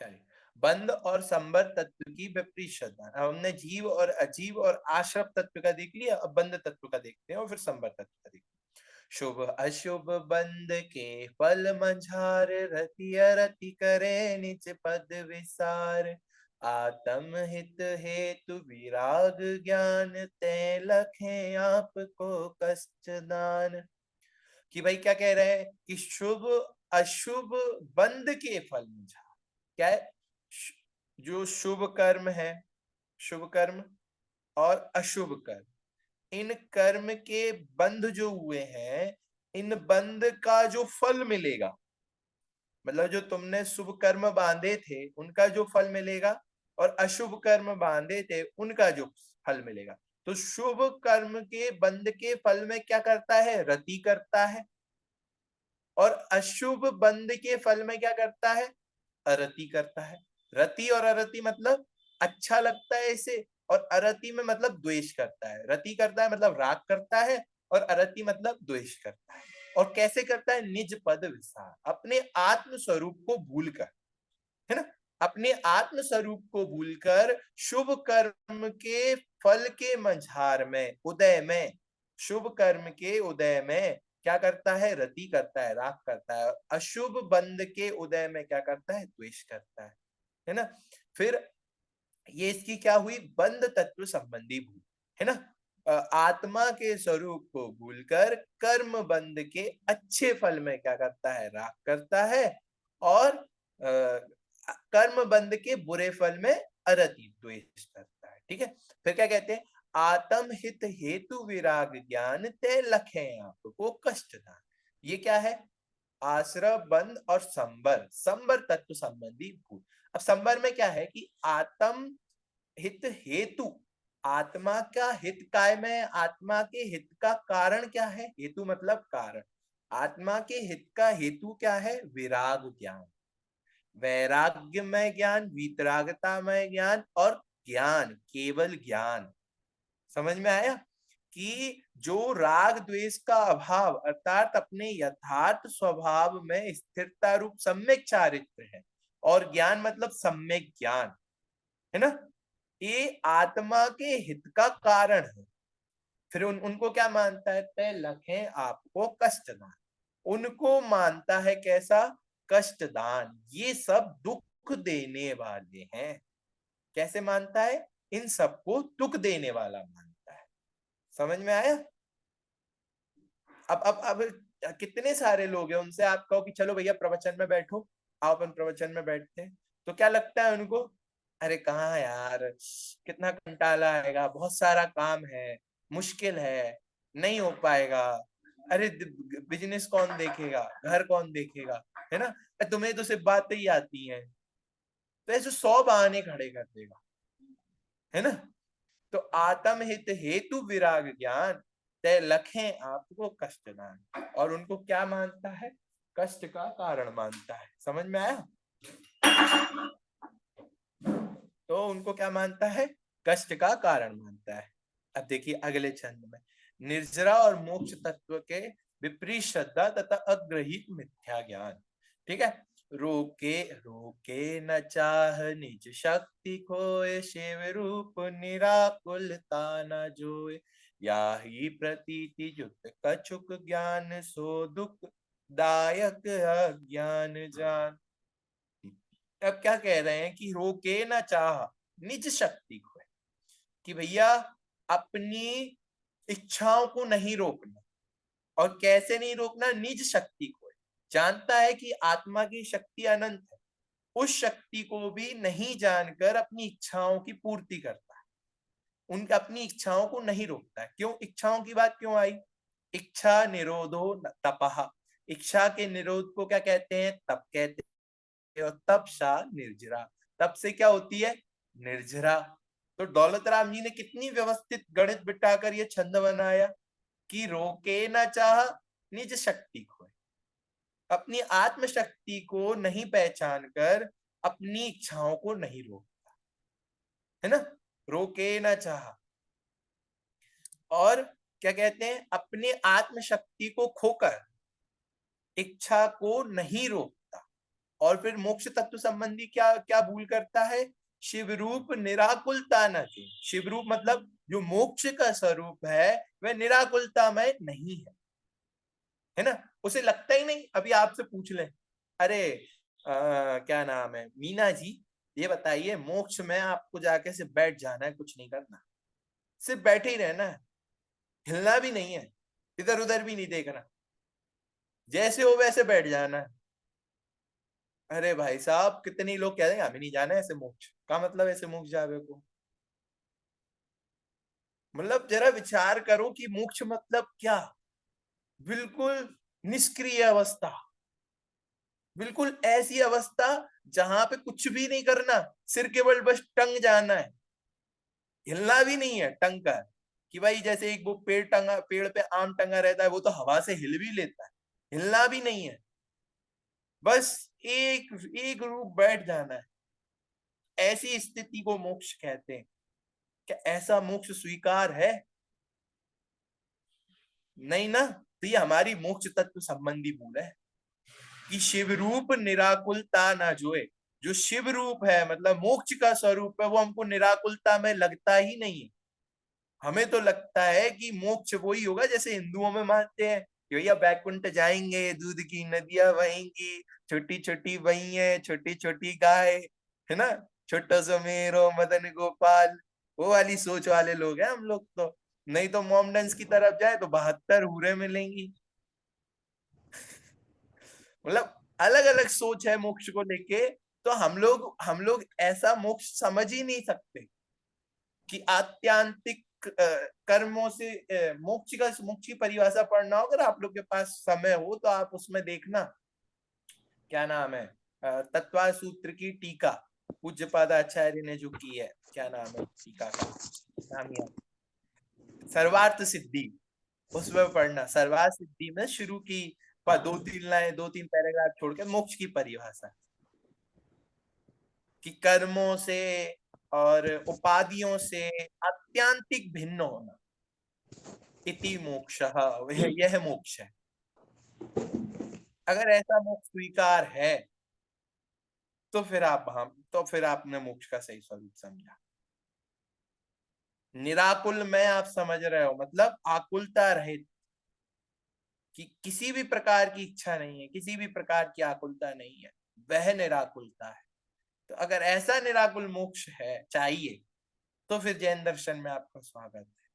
चलिए। बंध और संबद्ध तत्व की विपरीत श्रद्धा। अब हमने जीव और अजीव और आश्रव तत्व का देख लिया, अब बंध तत्व का देखते हैं और फिर संबद्ध तत्व का देखते हैं। शुभ अशुभ बंध के फल मंझार, रति अरति करे निज पद विसार, आत्म हित हेतु विराग ज्ञान, ते लखे आपको कष्ट दान। कि भाई क्या कह रहे हैं कि शुभ अशुभ बंध के फल मंझार, क्या है? जो शुभ कर्म है, शुभ कर्म और अशुभ कर्म, इन कर्म के बंध जो हुए हैं, इन बंध का जो फल मिलेगा, मतलब जो तुमने शुभ कर्म बांधे थे उनका जो फल मिलेगा, और अशुभ कर्म बांधे थे उनका जो फल मिलेगा। तो शुभ कर्म के बंध के फल में क्या करता है? रति करता है। और अशुभ बंध के फल में क्या करता है? अरति करता है। रति और अरति मतलब अच्छा लगता है इसे, और अरति में मतलब द्वेष करता है। रति करता है मतलब राग करता है, और अरति मतलब द्वेष करता है। और कैसे करता है? निज पद विसार, अपने आत्म स्वरूप को भूलकर, है ना, अपने आत्म स्वरूप को भूलकर शुभ कर्म के फल के मझार में, उदय में, शुभ कर्म के उदय में क्या करता है? रति करता है, राग करता है। अशुभ बंध के उदय में क्या करता है? द्वेष करता है ना। फिर ये इसकी क्या हुई? बंध तत्व संबंधी भूल, है ना। आत्मा के स्वरूप को भूलकर कर्म बंध के अच्छे फल में क्या करता है? राग करता है, और कर्म बंध के बुरे फल में अरति, द्वेष करता है। ठीक है, फिर क्या कहते हैं? आत्म हित हेतु विराग ज्ञान ते लखे आपको कष्ट दान। ये क्या है? आश्रय बंध और संबर, संबर तत्व संबंधी भूल। अब संबर में क्या है कि आत्म हित हेतु, आत्मा का हित काय में, आत्मा के हित का कारण क्या है? हेतु मतलब कारण। आत्मा के हित का हेतु क्या है? विराग ज्ञान, वैराग्यमय ज्ञान, वीतरागतामय ज्ञान, और ज्ञान, केवल ज्ञान। समझ में आया कि जो राग द्वेष का अभाव अर्थात अपने यथार्थ स्वभाव में स्थिरता रूप सम्यक चारित्र है, और ज्ञान मतलब सम्यक ज्ञान, है ना, ये आत्मा के हित का कारण है। फिर उनको क्या मानता है? तय लखें आपको कष्टदान, उनको मानता है कैसा? कष्टदान। ये सब दुख देने वाले हैं। कैसे मानता है? इन सबको दुख देने वाला मानता है। समझ में आया? अब कितने सारे लोग हैं, उनसे आप कहो कि चलो भैया प्रवचन में बैठो, आओ अपन प्रवचन में बैठते हैं, तो क्या लगता है उनको? अरे कहाँ यार, कितना कंटाला आएगा, बहुत सारा काम है, मुश्किल है, नहीं हो पाएगा, अरे बिजनेस कौन देखेगा, घर कौन देखेगा, है ना, तुम्हें तो सिर्फ बातें ही आती हैं। तो ऐसे 100 बहाने खड़े कर देगा, है ना। तो आत्म हित हेतु विराग ज्ञान तय लखें आपको कष्ट दान, और उनको क्या मानता है? कष्ट का कारण मानता है। समझ में आया? तो उनको क्या मानता है? कष्ट का कारण मानता है। अब देखिए अगले छंद में, निर्जरा और मोक्ष तत्व के विपरीत श्रद्धा तथा अग्रहित मिथ्या ज्ञान। ठीक है, रोके रोके न चाह निज शक्ति खोए, शिव रूप निराकुलता न जोए, या ही प्रतीति जुत कछुक ज्ञान, सो दुख दायक अज्ञान जान। अब क्या कह रहे हैं कि रोके ना चाह निज शक्ति को, कि भैया अपनी इच्छाओं को नहीं रोकना। और कैसे नहीं रोकना? निज शक्ति को, जानता है कि आत्मा की शक्ति अनंत है, उस शक्ति को भी नहीं जानकर अपनी इच्छाओं की पूर्ति करता है, उनका अपनी इच्छाओं को नहीं रोकता है। क्यों इच्छाओं की बात क्यों आई? इच्छा निरोधो तपः, इच्छा के निरोध को क्या कहते हैं? तप कहते हैं। और तप सा निर्जरा, तप से क्या होती है? निर्जरा। तो दौलत राम जी ने कितनी व्यवस्थित गणित बिठाकर ये छंद बनाया कि रोके ना चाह निज शक्ति को, अपनी आत्म शक्ति को नहीं पहचान कर अपनी इच्छाओं को नहीं रोकता, है ना, रोके ना चाह। और क्या कहते हैं? अपने आत्म शक्ति को खोकर इच्छा को नहीं रोकता। और फिर मोक्ष तत्व संबंधी क्या क्या भूल करता है? शिव रूप निराकुलता न के, शिव रूप मतलब जो मोक्ष का स्वरूप है वह निराकुलता में नहीं है ना, उसे लगता ही नहीं। अभी आपसे पूछ ले, अरे क्या नाम है, मीना जी, ये बताइए मोक्ष में आपको जाके सिर्फ बैठ जाना है, कुछ नहीं करना, सिर्फ बैठे ही रहना है, हिलना भी नहीं है, इधर उधर भी नहीं देखना, जैसे हो वैसे बैठ जाना है। अरे भाई साहब, कितने लोग कह देंगे हमें नहीं जाना है ऐसे मोक्ष का, मतलब ऐसे मोक्ष जावे को, मतलब जरा विचार करो कि मोक्ष मतलब क्या? बिल्कुल निष्क्रिय अवस्था, बिल्कुल ऐसी अवस्था जहां पे कुछ भी नहीं करना, सिर केवल बस टंग जाना है, हिलना भी नहीं है टंग कर, कि भाई जैसे एक वो पेड़ पे आम टंगा रहता है, वो तो हवा से हिल भी लेता है, हिलना भी नहीं है, बस एक एक रूप बैठ जाना है। ऐसी स्थिति को मोक्ष कहते हैं। क्या ऐसा मोक्ष स्वीकार है? नहीं ना, तो ये हमारी मोक्ष तत्व संबंधी भूल है कि शिव रूप निराकुलता ना जोए। जो शिव रूप है मतलब मोक्ष का स्वरूप है, वो हमको निराकुलता में लगता ही नहीं है। हमें तो लगता है कि मोक्ष वही होगा जैसे हिंदुओं में मानते हैं कि भैया बैकुंठ जाएंगे, दूध की नदियां बहेंगी, छोटी छोटी भैंसे, छोटी छोटी गाय, है ना, छोटा सा मेरो मदन गोपाल, वो वाली सोच वाले लोग हैं हम लोग तो। नहीं तो मोमडन्स की तरफ जाए तो 72 हूरें मिलेंगी। मतलब अलग अलग सोच है मोक्ष को लेके। तो हम लोग ऐसा मोक्ष समझ ही नहीं सकते कि आत्यांतिक कर्मों से मोक्ष की परिभाषा पढ़ना हो, अगर आप लोग के पास समय हो तो आप उसमें देखना, क्या नाम है, तत्वा सूत्र की टीका पूज्यपाद आचार्य ने जो की है, क्या नाम है टीका का नाम, याद, सर्वार्थ सिद्धि, उसमें पढ़ना। सर्वार्थ सिद्धि में शुरू की 2-3 लाइन, 2-3 पैराग्राफ छोड़ के मोक्ष की परिभाषा कि कर्मों से और उपाधियों से आत्यांतिक भिन्न होना, इति मोक्षः, यह मोक्ष है। अगर ऐसा मोक्ष स्वीकार है तो फिर आपने मोक्ष का सही स्वरूप समझा। निराकुल में आप समझ रहे हो मतलब आकुलता रहित, कि किसी भी प्रकार की इच्छा नहीं है, किसी भी प्रकार की आकुलता नहीं है, वह निराकुलता है। तो अगर ऐसा निराकुल मोक्ष है चाहिए तो फिर जैन दर्शन में आपका स्वागत है।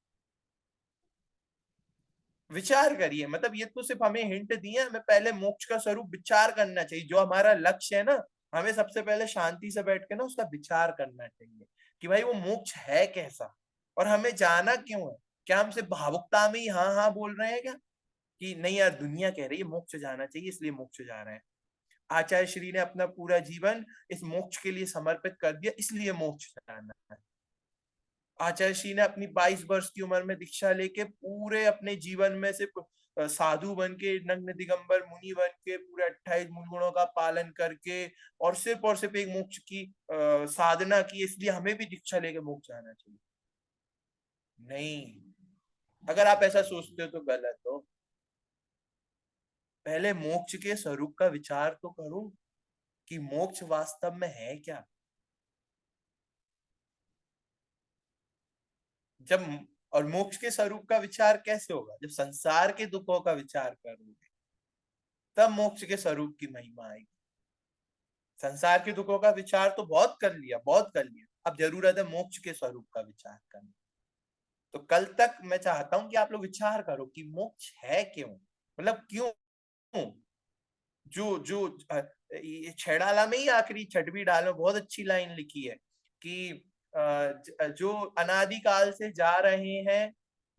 विचार करिए, मतलब ये तो सिर्फ हमें हिंट दिए, हमें पहले मोक्ष का स्वरूप विचार करना चाहिए। जो हमारा लक्ष्य है ना, हमें सबसे पहले शांति से बैठ के ना उसका विचार करना चाहिए कि भाई वो मोक्ष है कैसा और हमें जाना क्यों है। क्या हम सिर्फ भावुकता में ही हाँ हाँ बोल रहे हैं क्या, कि नहीं यार दुनिया कह रही है मोक्ष जाना चाहिए इसलिए मोक्ष जा रहे हैं। आचार्य श्री ने अपना पूरा जीवन इस मोक्ष के लिए समर्पित कर दिया, इसलिए मोक्ष जाना है। आचार्य श्री ने अपनी 22 वर्ष की उम्र में दीक्षा लेके पूरे अपने जीवन में सिर्फ साधु बन के, नग्न दिगंबर मुनि बन के, पूरे 28 मूल गुणों का पालन करके और सिर्फ एक मोक्ष की साधना की, इसलिए हमें भी दीक्षा लेके मोक्ष जाना चाहिए। नहीं, अगर आप ऐसा सोचते हो तो गलत हो। पहले मोक्ष के स्वरूप का विचार तो करो कि मोक्ष वास्तव में है क्या। और मोक्ष के स्वरूप का विचार कैसे होगा, जब संसार के दुखों का विचार करोगे तब मोक्ष के स्वरूप की महिमा आएगी। संसार के दुखों का विचार तो बहुत कर लिया, अब जरूरत है मोक्ष के स्वरूप का विचार करना। तो कल तक मैं चाहता हूं कि आप लोग विचार करो कि मोक्ष है क्यों, मतलब क्यों। जो छेड़ाला में ही आखिरी 6वीं डाल में बहुत अच्छी लाइन लिखी है कि जो अनादिकाल से जा रहे हैं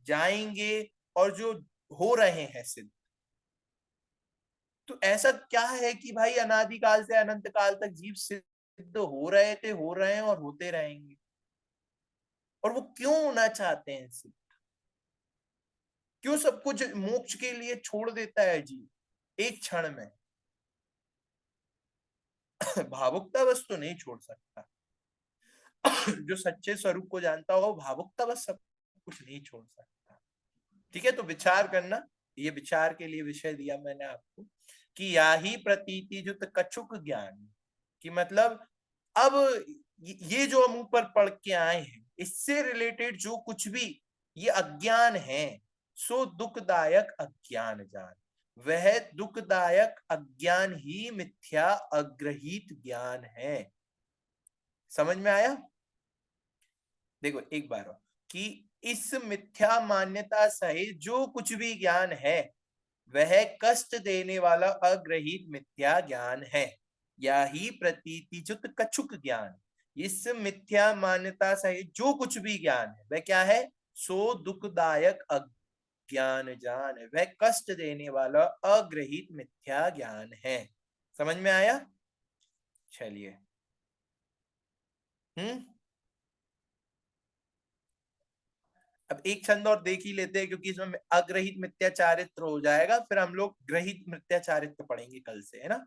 जाएंगे और जो हो रहे हैं सिद्ध। तो ऐसा क्या है कि भाई अनादिकाल से अनंत काल तक जीव सिद्ध हो रहे थे, हो रहे हैं और होते रहेंगे, और वो क्यों होना चाहते हैं सिद्ध, क्यों सब कुछ मोक्ष के लिए छोड़ देता है जीव एक क्षण में। भावुकता बस तो नहीं छोड़ सकता। जो सच्चे स्वरूप को जानता होगा वो भावुकता बस सब कुछ नहीं छोड़ सकता। ठीक है, तो विचार करना, ये विचार के लिए विषय दिया मैंने आपको कि या ही प्रतीति जुत कछुक ज्ञान, कि मतलब अब ये जो हम ऊपर पढ़ के आए हैं इससे रिलेटेड जो कुछ भी ये अज्ञान है सो दुखदायक अज्ञान जान, वह दुखदायक अज्ञान ही मिथ्या अग्रहित ज्ञान है। समझ में आया? देखो एक बार कि इस मिथ्या मान्यता सहित जो कुछ भी ज्ञान है वह कष्ट देने वाला अग्रहित मिथ्या ज्ञान है। या ही प्रतीतिजुत कछुक ज्ञान, इस मिथ्या मान्यता सहित जो कुछ भी ज्ञान है वह क्या है, सो दुखदायक अज्ञान जान, वह कष्ट देने वाला अग्रहित मिथ्या ज्ञान है। समझ में आया? चलिए अब एक छंद और देख ही लेते हैं, क्योंकि इसमें अग्रहित मिथ्याचारित्र हो जाएगा, फिर हम लोग ग्रहित मिथ्याचारित्र पढ़ेंगे कल से, है ना।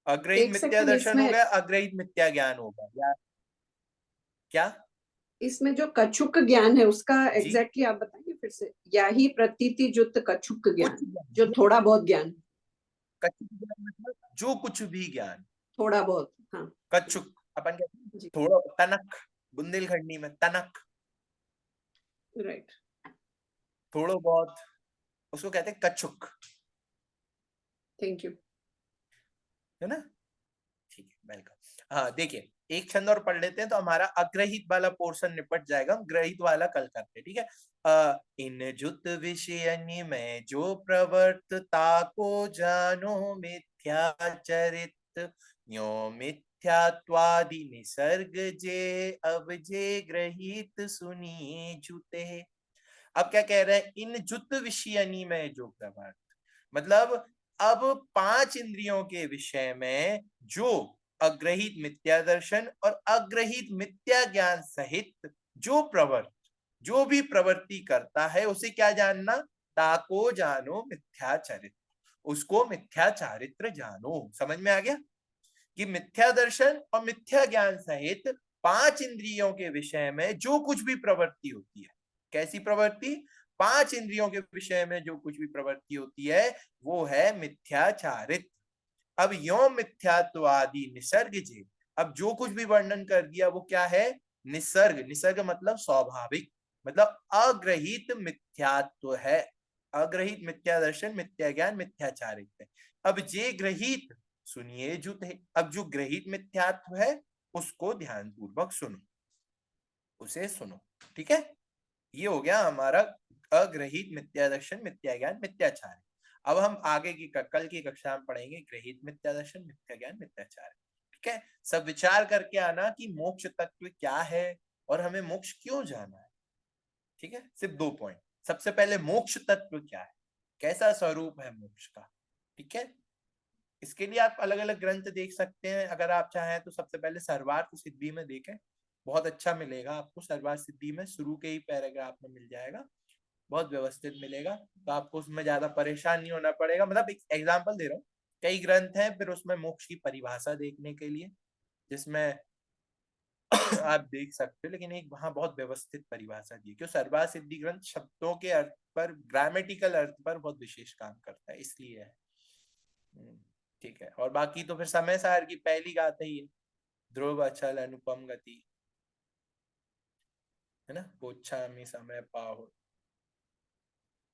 अग्रहित मिथ्या दर्शन हो गया, अग्रहित मिथ्या ज्ञान होगा या क्या? इसमें जो कछुक ज्ञान है उसका एग्जैक्टली आप बताएंगे फिर से? या ही प्रतीति जुत कछुक ज्ञान, जो थोड़ा बहुत ज्ञान। कछुक ज्ञान मतलब जो कुछ भी ज्ञान, थोड़ा बहुत, हाँ। कछुक अपन कहते हैं जी। थोड़ा, तनक, बुंदेलखंडी में तनक, राइट। थोड़ा बहुत, उसको कहते हैं कछुक, थैंक यू। है ना? ठीक है, वेलकम। हाँ देखिए, एक छंद और पढ़ लेते हैं तो हमारा अग्रहित वाला पोर्शन निपट जाएगा, हम ग्रहित वाला कल करते हैं, ठीक है। इन जुत विषय में जो प्रवर्तता को जानो मिथ्याचरित, यो मिथ्यात्वादि निसर्ग जे अब जे ग्रहित सुनिए जुते। अब क्या कह रहे हैं? इन जुत विषयनी में जो प्रवर्त, मतलब अब 5 इंद्रियों के विषय में जो अग्रहित मिथ्या दर्शन और अग्रहित मिथ्या ज्ञान सहित जो प्रवर्त, जो भी प्रवृत्ति करता है, उसे क्या जानना? ताको जानो मिथ्या चरित्र, उसको मिथ्या चारित्र जानो। समझ में आ गया कि मिथ्या दर्शन और मिथ्या ज्ञान सहित 5 इंद्रियों के विषय में जो कुछ भी प्रवृत्ति होती है, कैसी प्रवृत्ति? 5 इंद्रियों के विषय में जो कुछ भी प्रवृत्ति होती है वो है मिथ्याचारित। अब यो मिथ्यात्वादि निसर्ग जे, अब जो कुछ भी वर्णन कर दिया वो क्या है? निसर्ग। निसर्ग मतलब स्वाभाविक, मतलब अग्रहित मिथ्यात्व है। अग्रहित मिथ्या दर्शन, मिथ्या ज्ञान, मिथ्याचारित है। अब जे ग्रहित सुनिए जुत है। अब जो ग्रहित मिथ्यात्व है उसको ध्यान पूर्वक सुनो, उसे सुनो, ठीक है? ये हो गया हमारा अग्रहित मिथ्या दर्शन, मिथ्या ज्ञान, मिथ्याचार। अब हम आगे की कल की कक्षा में पढ़ेंगे ग्रहित मिथ्या दर्शन, मिथ्या ज्ञान, मिथ्याचार, ठीक है? सब विचार करके आना कि मोक्ष तत्व क्या है और हमें मोक्ष क्यों जाना है, ठीक है? सिर्फ 2 पॉइंट। सबसे पहले मोक्ष तत्व क्या है, कैसा स्वरूप है मोक्ष का, ठीक है? इसके लिए आप अलग अलग ग्रंथ देख सकते हैं, अगर आप चाहें तो सबसे पहले सर्वार्थ सिद्धि में देखें, बहुत अच्छा मिलेगा आपको। सर्वार्थ सिद्धि में शुरू के ही पैराग्राफ में मिल जाएगा, बहुत व्यवस्थित मिलेगा, तो आपको उसमें ज्यादा परेशान नहीं होना पड़ेगा। मतलब एक एग्जांपल दे रहा हूँ, कई ग्रंथ हैं फिर उसमें मोक्ष की परिभाषा देखने के लिए, जिसमें आप देख सकते हो, लेकिन एक वहां बहुत व्यवस्थित परिभाषा दी, क्यों? सर्वार्थ सिद्धि ग्रंथ शब्दों के अर्थ पर, ग्रामेटिकल अर्थ पर बहुत विशेष काम करता है, इसलिए है। ठीक है, और बाकी तो फिर समय सार की पहली गाथा ही है, ध्रुव अचल अनुपम गति, है ना? पोछामी समय पाहो,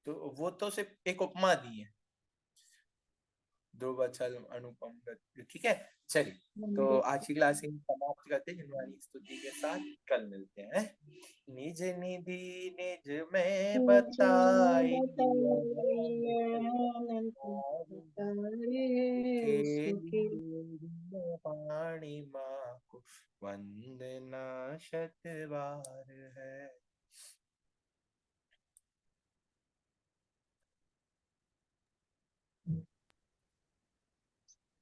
तो वो तो सिर्फ एक उपमा दी है, ध्रुव अचल अनुपम गति, ठीक है? चलिए, तो आज की क्लास समाप्त करते हैं जिनवानी स्तुति के साथ। कल मिलते हैं। निज निधि निज में बताई वाणी माँ को वंदना शत बार है।